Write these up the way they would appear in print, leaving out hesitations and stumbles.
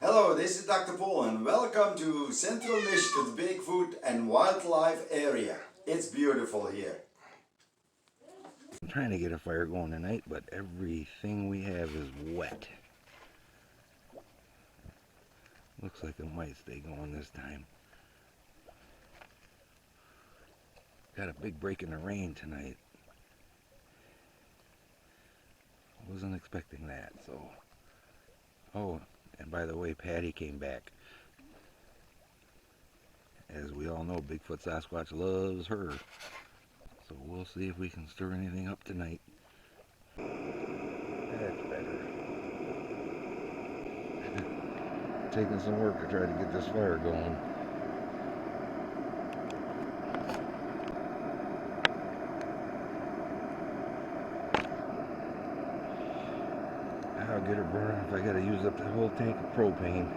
Hello, this is Dr. Pol and welcome to Central Michigan's Bigfoot and Wildlife Area. It's beautiful here. I'm trying to get a fire going tonight, but everything we have is wet. Looks like it might stay going this time. Got a big break in the rain tonight. Wasn't expecting that, so. Oh, and by the way, Patty came back. As we all know, Bigfoot Sasquatch loves her. So we'll see if we can stir anything up tonight. That's better. Taking some work to try to get this fire going. I'll get her burning if I gotta use up the whole tank of propane.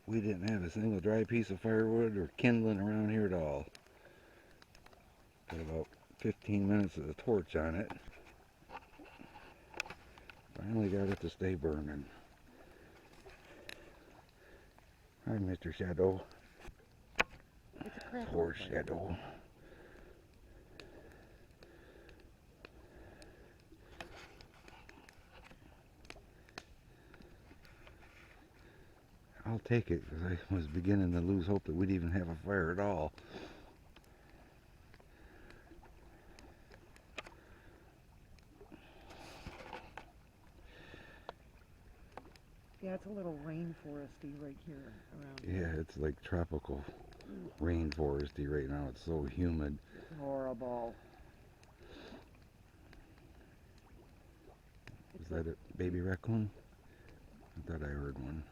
We didn't have a single dry piece of firewood or kindling around here at all. Got about 15 minutes of the torch on it. Finally got it to stay burning. Hi, Mr. Shadow. It's a crackle. Poor Shadow. I'll take it because I was beginning to lose hope that we'd even have a fire at all. Yeah, it's a little rainforesty right here around Yeah, here. it's like tropical rainforesty right now. It's so humid. It's horrible. Is that a baby raccoon? I thought I heard one.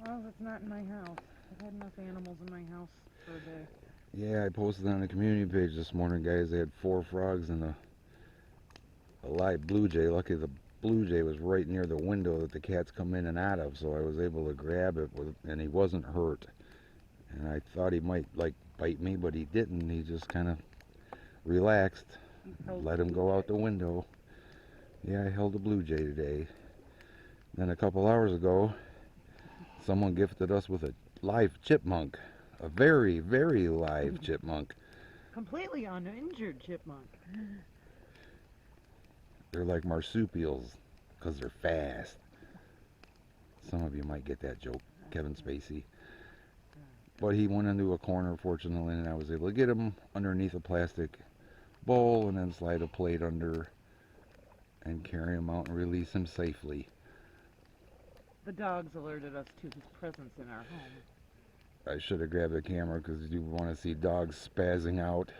Well, it's not in my house. I've had enough animals in my house for a day. Yeah, I posted on the community page this morning, guys. They had 4 frogs and a live blue jay. Lucky the blue jay was right near the window that the cats come in and out of, so I was able to grab it, and he wasn't hurt. And I thought he might like bite me, but he didn't. He just kind of relaxed, let him go out the window. Yeah, I held a blue jay today. Then a couple hours ago, someone gifted us with a live chipmunk. A very, very live chipmunk. Completely uninjured chipmunk. They're like marsupials because they're fast. Some of you might get that joke, Kevin Spacey. But he went into a corner, fortunately, and I was able to get him underneath a plastic bowl and then slide a plate under and carry him out and release him safely. The dogs alerted us to his presence in our home. I should have grabbed the camera because you want to see dogs spazzing out.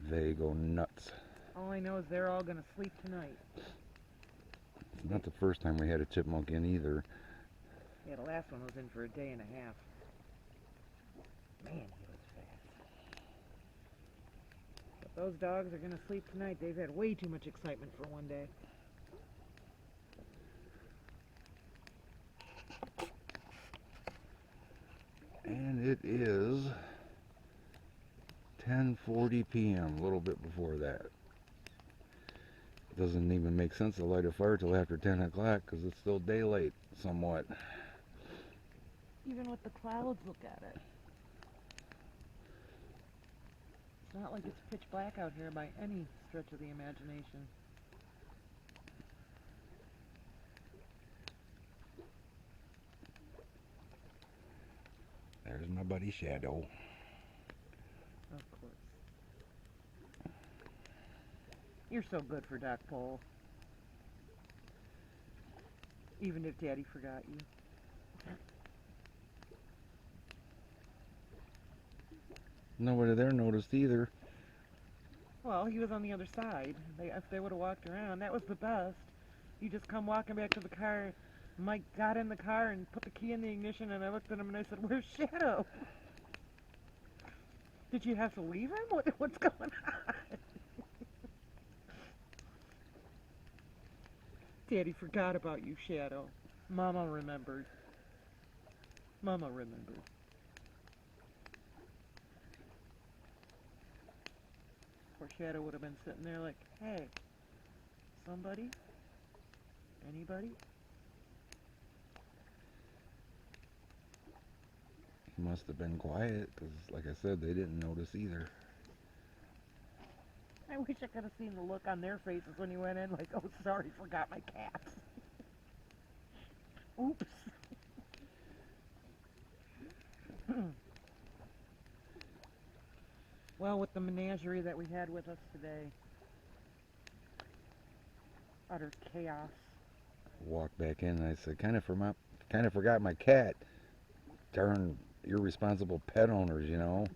They go nuts. All I know is they're all going to sleep tonight. It's not the first time we had a chipmunk in either. Yeah, the last one was in for a day and a half. Man, he was fast. But those dogs are going to sleep tonight. They've had way too much excitement for one day. And it is 10:40 p.m., a little bit before that. It doesn't even make sense to light a fire till after 10 o'clock because it's still daylight somewhat. Even with the clouds, look at it. It's not like it's pitch black out here by any stretch of the imagination. There's my buddy Shadow. Of course. You're so good for Doc Pol. Even if Daddy forgot you. Nobody there noticed either. Well, he was on the other side. If they would have walked around, that was the best. You just come walking back to the car. Mike got in the car and put the key in the ignition, and I looked at him and I said, "Where's Shadow? Did you have to leave him? What's going on?" Daddy forgot about you, Shadow. Mama remembered. Mama remembered. Poor shadow would have been sitting there like, hey, somebody? Anybody? He must have been quiet, because, like I said, they didn't notice either. I wish I could have seen the look on their faces when you went in, like, oh, sorry, forgot my cat. Oops. Well, with the menagerie that we had with us today, utter chaos. Walked back in and I said, kind of forgot my cat. Darn irresponsible pet owners, you know.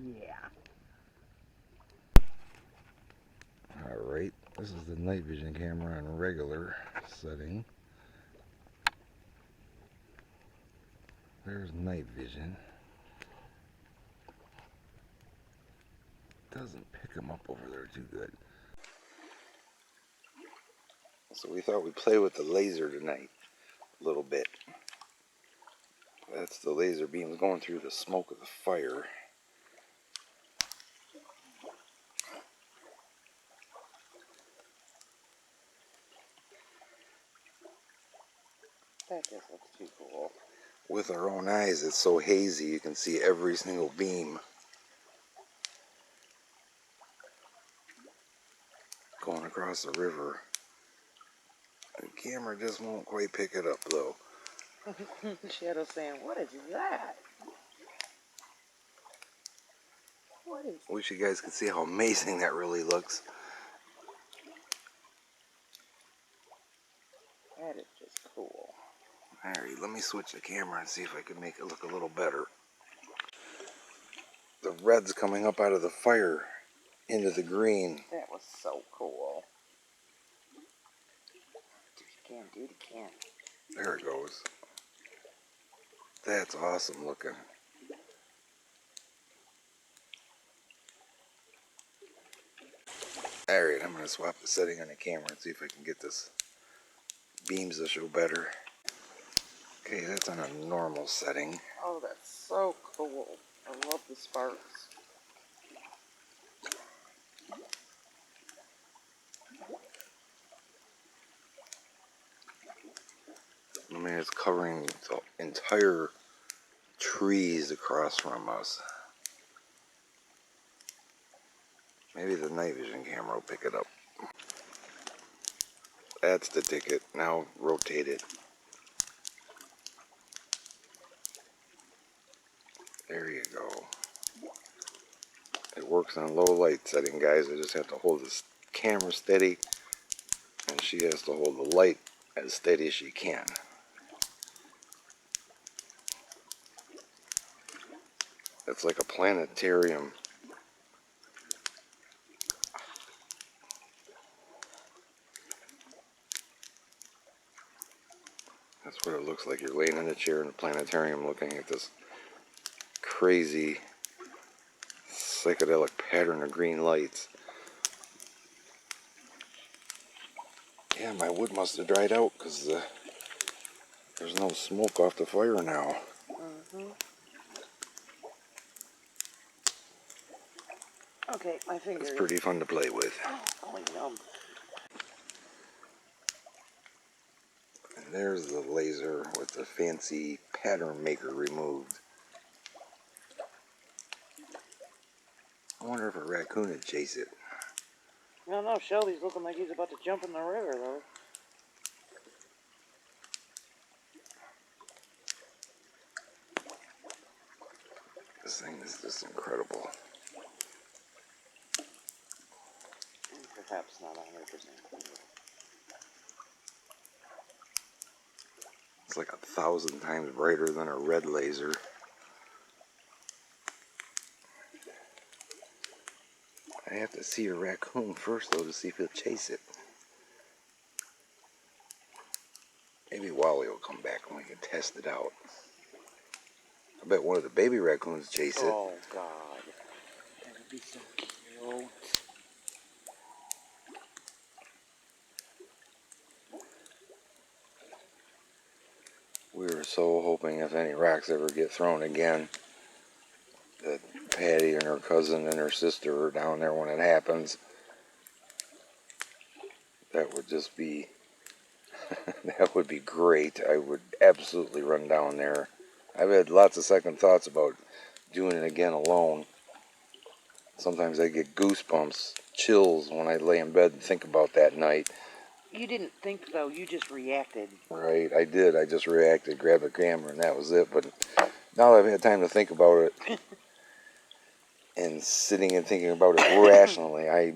Yeah. Alright, this is the night vision camera on regular setting. There's night vision. Doesn't pick them up over there too good. So we thought we'd play with the laser tonight a little bit. That's the laser beams going through the smoke of the fire. That just looks too cool. With our own eyes, it's so hazy you can see every single beam going across the river. The camera just won't quite pick it up though. Shadow saying, what is that? What is Wish you guys could see how amazing that really looks. that? Is just cool. Alright, let me switch the camera and see if I can make it look a little better. The red's coming up out of the fire into the green. That was so cool. Dude, you can, dude, you can. There it goes. That's awesome looking. Alright, I'm going to swap the setting on the camera and see if I can get this beams to show better. Okay, that's on a normal setting. Oh, that's so cool. I love the sparks. I mean, it's covering the entire trees across from us. Maybe the night vision camera will pick it up. That's the ticket. Now rotate it. There you go. It works on low light setting, guys. I just have to hold this camera steady, and she has to hold the light as steady as she can. It's like a planetarium. That's what it looks like. You're laying in a chair in a planetarium looking at this crazy psychedelic pattern of green lights. Yeah, my wood must have dried out because there's no smoke off the fire now. Okay, my fingers. It's pretty fun to play with. Oh, yum. And there's the laser with the fancy pattern maker removed. I wonder if a raccoon would chase it. I don't know, Shelby's looking like he's about to jump in the river, though. This thing is just incredible. Perhaps not 100%. It's like 1,000 times brighter than a red laser. I have to see a raccoon first, though, to see if he'll chase it. Maybe Wally will come back and we can test it out. I bet one of the baby raccoons chase it. Oh, God. That would be so cute. We were so hoping if any rocks ever get thrown again, that Patty and her cousin and her sister are down there when it happens. That would just be, that would be great. I would absolutely run down there. I've had lots of second thoughts about doing it again alone. Sometimes I get goosebumps, chills when I lay in bed and think about that night. You didn't think, though. You just reacted. Right, I did. I just reacted, grabbed the camera, and that was it. But now that I've had time to think about it and sitting and thinking about it rationally, I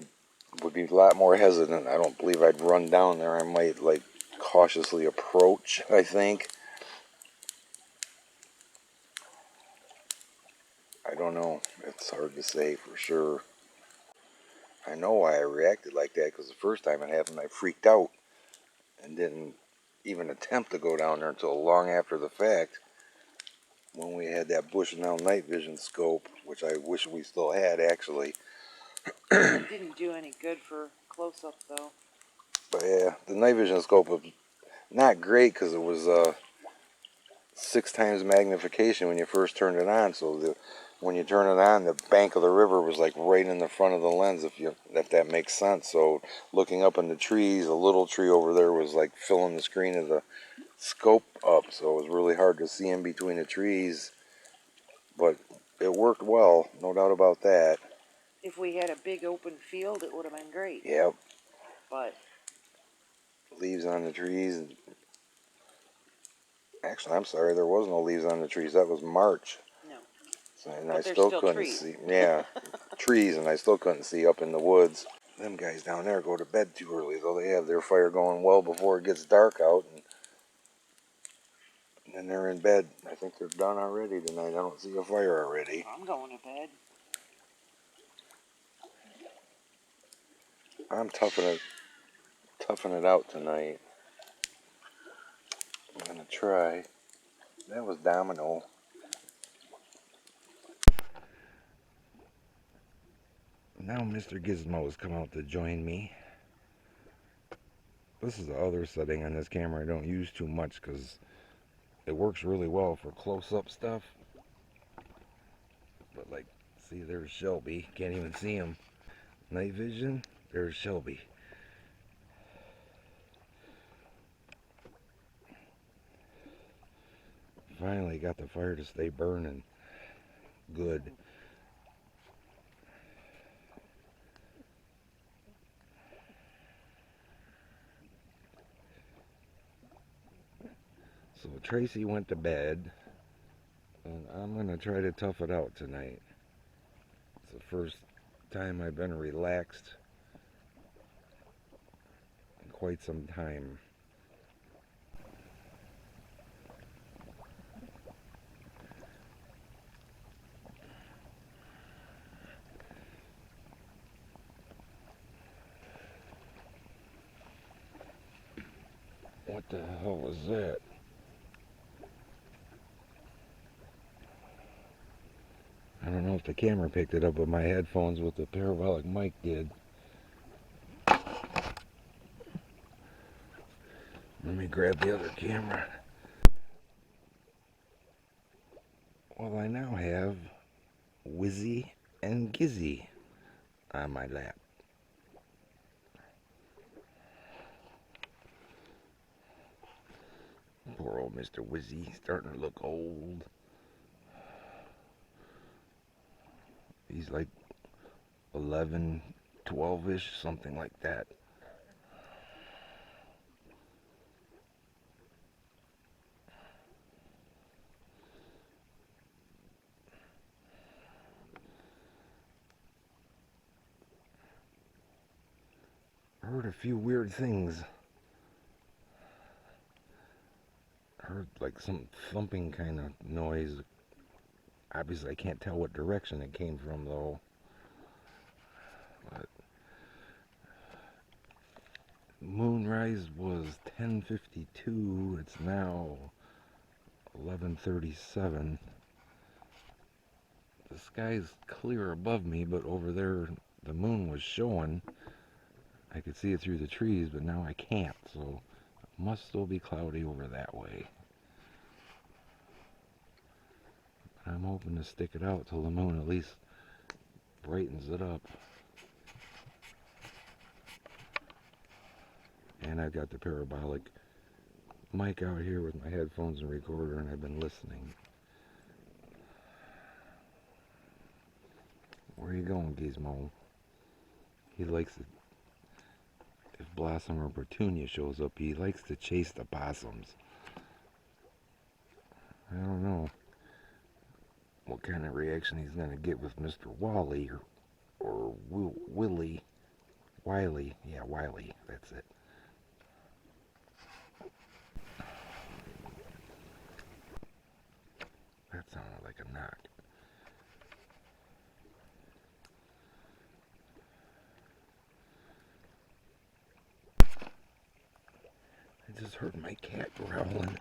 would be a lot more hesitant. I don't believe I'd run down there. I might, like, cautiously approach, I think. I don't know. It's hard to say for sure. I know why I reacted like that, because the first time it happened, I freaked out and didn't even attempt to go down there until long after the fact, when we had that Bushnell night vision scope, which I wish we still had, actually. It didn't do any good for close-up, though. But yeah, the night vision scope was not great because it was 6 times magnification when you first turned it on. So when you turn it on, the bank of the river was like right in the front of the lens, if that makes sense. So looking up in the trees, a little tree over there was like filling the screen of the scope up, so it was really hard to see in between the trees. But it worked well, no doubt about that. If we had a big open field, it would have been great. Yep. But Leaves on the trees. Actually, I'm sorry, there was no leaves on the trees. That was March. no. So, and But I there's still still couldn't trees. see. Yeah, trees, and I still couldn't see up in the woods. Them guys down there go to bed too early, though. They have their fire going well before it gets dark out, and then they're in bed. I think they're done already tonight. I don't see a fire already. I'm going to bed. I'm toughing it out tonight. I'm gonna try. That was Domino. Now Mr. Gizmo has come out to join me. This is the other setting on this camera I don't use too much because it works really well for close-up stuff. But like, see, there's Shelby. Can't even see him. Night vision, there's Shelby. Finally got the fire to stay burning. Good. So Tracy went to bed, and I'm going to try to tough it out tonight. It's the first time I've been relaxed in quite some time. What the hell was that? I don't know if the camera picked it up, but my headphones with the parabolic mic did. Let me grab the other camera. Well, I now have Wizzy and Gizzy on my lap. Poor old Mr. Wizzy, starting to look old. He's like 11, 12-ish, something like that. I heard a few weird things. I heard like some thumping kind of noise. Obviously I can't tell what direction it came from though. But moonrise was 10:52. It's now 11:37. The sky's clear above me, but over there the moon was showing. I could see it through the trees, but now I can't, so it must still be cloudy over that way. I'm hoping to stick it out till the moon at least brightens it up. And I've got the parabolic mic out here with my headphones and recorder, and I've been listening. Where are you going, Gizmo? He likes it. If Blossom or Petunia shows up, he likes to chase the possums. I don't know what kind of reaction he's going to get with Mr. Wally or Willie. Wiley. Yeah, Wiley. That's it. That sounded like a knock. I just heard my cat growling.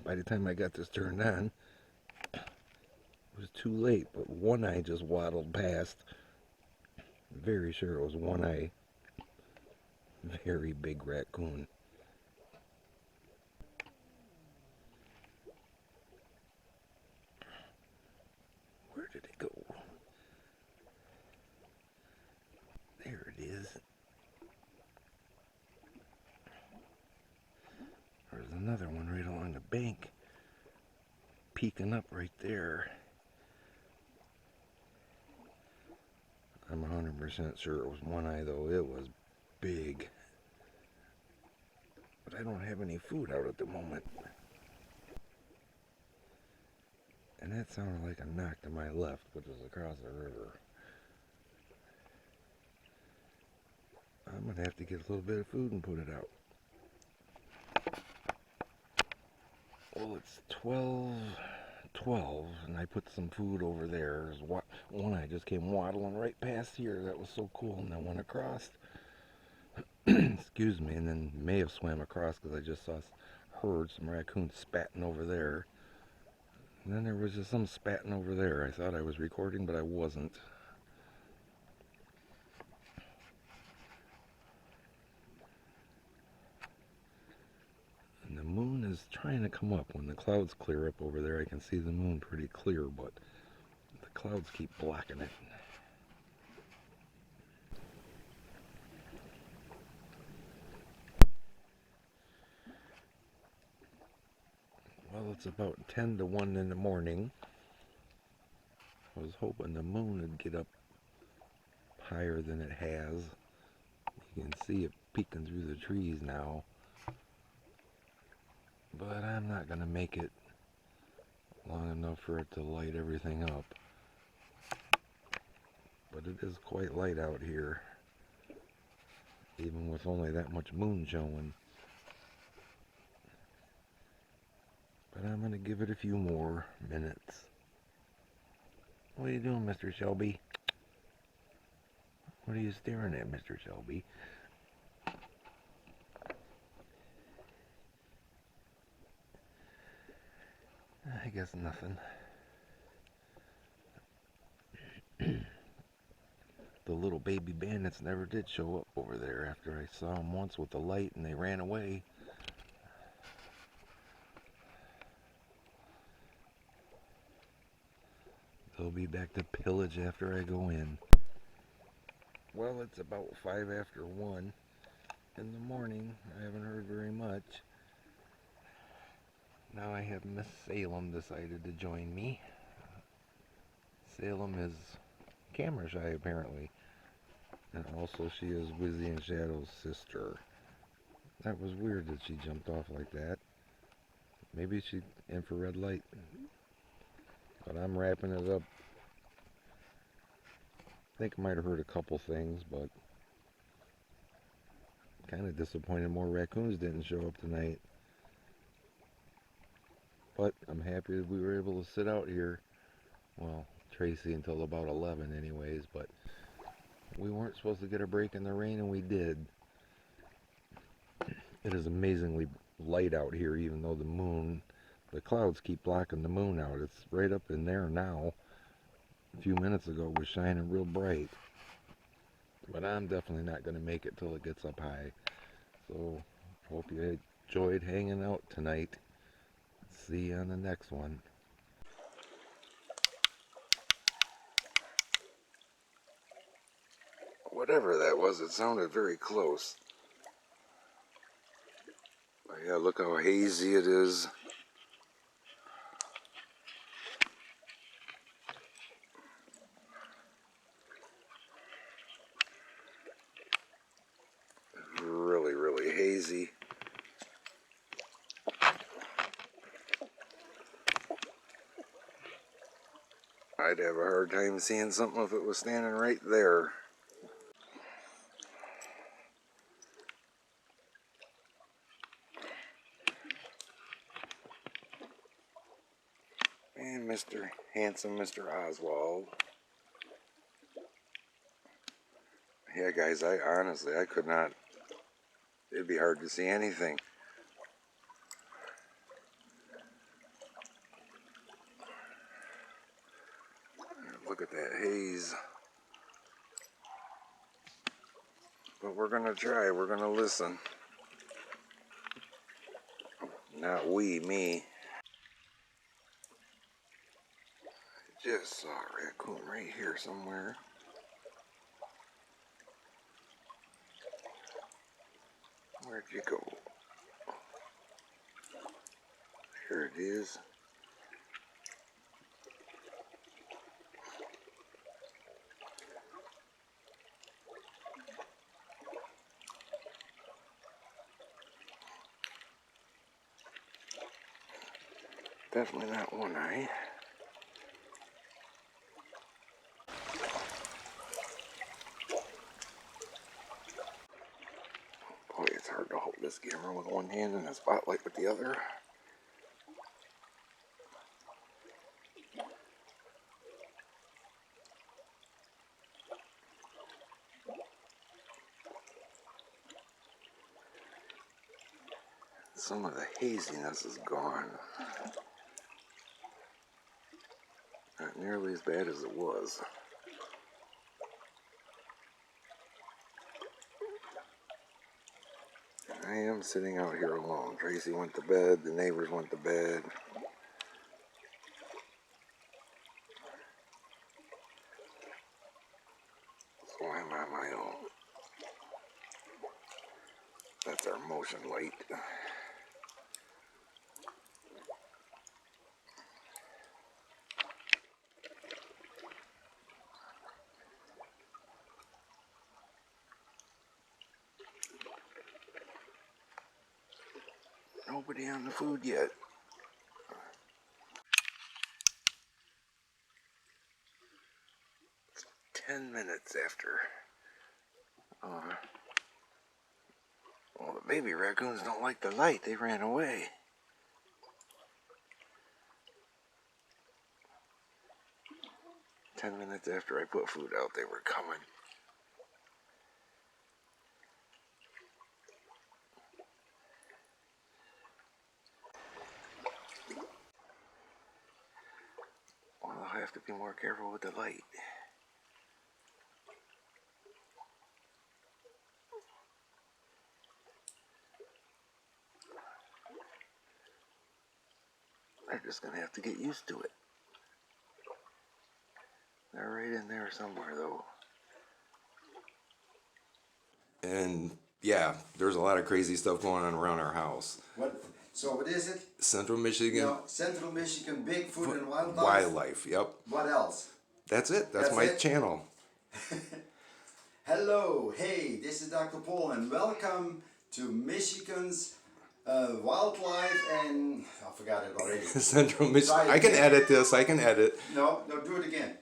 By the time I got this turned on, it was too late, but One Eye just waddled past. Very sure it was One Eye. Very big raccoon. Where did it go? There it is. There's another one right along the bank, peeking up right there. I'm 100% sure it was One Eye, though. It was big. But I don't have any food out at the moment. And that sounded like a knock to my left, which is across the river. I'm going to have to get a little bit of food and put it out. Well, it's 12, and I put some food over there. One Eye just came waddling right past here. That was so cool, and I went across. Excuse me, and then may have swam across because I just heard some raccoons spatting over there. And then there was just some spatting over there. I thought I was recording, but I wasn't. And the moon is trying to come up. When the clouds clear up over there, I can see the moon pretty clear, but the clouds keep blocking it. Well, it's about 10 to 1 in the morning. I was hoping the moon would get up higher than it has. You can see it peeking through the trees now. But I'm not going to make it long enough for it to light everything up. But it is quite light out here, even with only that much moon showing. But I'm going to give it a few more minutes. What are you doing, Mr. Shelby? What are you staring at, Mr. Shelby? I guess nothing. The little baby bandits never did show up over there after I saw them once with the light and they ran away. They'll be back to pillage after I go in. Well, it's about 5 after 1 in the morning. I haven't heard very much. Now I have Miss Salem decided to join me. Salem is camera shy apparently. And also she is Wizzy and Shadow's sister. That was weird that she jumped off like that. Maybe she infrared light. But I'm wrapping it up. I think I might have heard a couple things, but kind of disappointed more raccoons didn't show up tonight. But I'm happy that we were able to sit out here. Well, Tracy until about 11 anyways, but we weren't supposed to get a break in the rain and we did. It is amazingly light out here, even though the clouds keep blocking the moon out. It's right up in there now. A few minutes ago it was shining real bright. But I'm definitely not going to make it till it gets up high. So, hope you enjoyed hanging out tonight. See you on the next one. whatever that was, it sounded very close. But yeah, look how hazy it is. Really, really hazy. I'd have a hard time seeing something if it was standing right there. And Mr. Handsome Mr. Oswald. Yeah, guys, I honestly, I could not, it'd be hard to see anything. Look at that haze. But we're going to try, we're going to listen. Not we, me. I just saw a raccoon right here somewhere. Where'd you go? Here it is. Definitely not one eye. Boy, it's hard to hold this camera with one hand and a spotlight with the other. Some of the haziness is gone. Not nearly as bad as it was. I am sitting out here alone. Tracy went to bed, the neighbors went to bed. So I'm on my own. That's our motion light. Nobody on the food yet. It's 10 minutes after. Well, the baby raccoons don't like the light. They ran away. Ten minutes after I put food out, they were coming. Well, I'll have to be more careful with the light. They're just gonna have to get used to it. They're right in there somewhere, though. And yeah, there's a lot of crazy stuff going on around our house. So what is it? Central Michigan. No, Central Michigan Bigfoot and Wildlife? Wildlife, yep. What else? That's it. That's my it? channel. Hello, hey, this is Dr. Pol and welcome to Michigan's Wildlife and... I forgot it already. Central Michigan. Try it I can again. edit this. I can edit. No, do it again.